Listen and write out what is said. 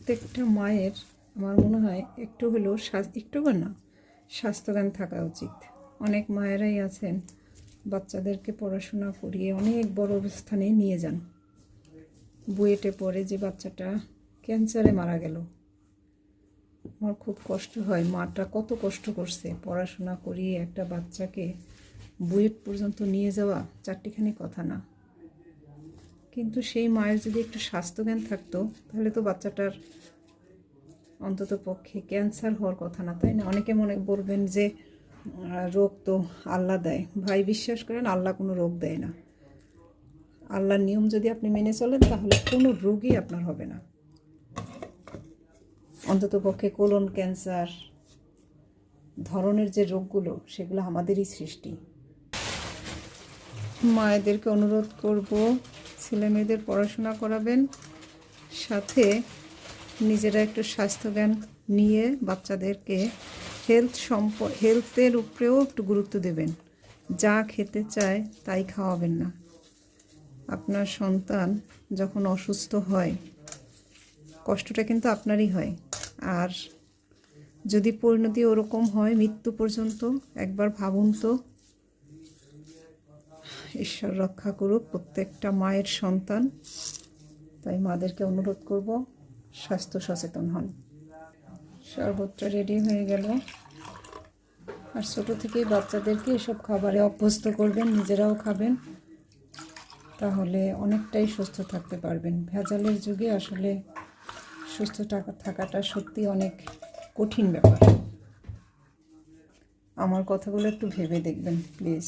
প্রত্যেকটা মায়ের আমার মনে হয় একটু হলেও একটু না স্বাস্থ্যজ্ঞান থাকা উচিত। অনেক মায়েরাই আছেন বাচ্চাদেরকে পড়াশোনা করিয়ে অনেক বড় অবস্থানে নিয়ে যান, বুয়েটে পড়ে যে বাচ্চাটা ক্যান্সারে মারা গেল। আমার খুব কষ্ট হয়, মাটা কত কষ্ট করছে পড়াশোনা করিয়ে একটা বাচ্চাকে বুয়েট পর্যন্ত নিয়ে যাওয়া চারটিখানি কথা না। কিন্তু সেই মায়ের যদি একটু স্বাস্থ্যজ্ঞান থাকতো তাহলে তো বাচ্চাটার অন্তত পক্ষে ক্যান্সার হওয়ার কথা না, তাই না? অনেকে মনে বলবেন যে রোগ তো আল্লাহ দেয়। ভাই, বিশ্বাস করেন আল্লাহ কোনো রোগ দেয় না। আল্লাহর নিয়ম যদি আপনি মেনে চলেন তাহলে কোনো রোগই আপনার হবে না। অন্তত পক্ষে কোলন ক্যান্সার ধরনের যে রোগগুলো, সেগুলো আমাদেরই সৃষ্টি। মায়েদেরকে অনুরোধ করব, ছেলে মেয়েদের পড়াশোনা করাবেন, সাথে নিজেরা একটু স্বাস্থ্যজ্ঞান নিয়ে বাচ্চাদেরকে হেলথের উপরেও একটু গুরুত্ব দেবেন। যা খেতে চায় তাই খাওয়াবেন না। আপনার সন্তান যখন অসুস্থ হয় কষ্টটা কিন্তু আপনারই হয়। আর যদি পরিণতি ওরকম হয় মৃত্যু পর্যন্ত, একবার ভাবুন তো। ঈশ্বর রক্ষা করুক প্রত্যেকটা মায়ের সন্তান। তাই মাদেরকে অনুরোধ করব, স্বাস্থ্য সচেতন হন। শরবতটা রেডি হয়ে গেল। আর ছোটো থেকেই বাচ্চাদেরকে এসব খাবারে অভ্যস্ত করবেন, নিজেরাও খাবেন, তাহলে অনেকটাই সুস্থ থাকতে পারবেন। ভেজালের যুগে আসলে সুস্থ থাকাটা সত্যি অনেক কঠিন ব্যাপার। আমার কথাগুলো একটু ভেবে দেখবেন প্লিজ।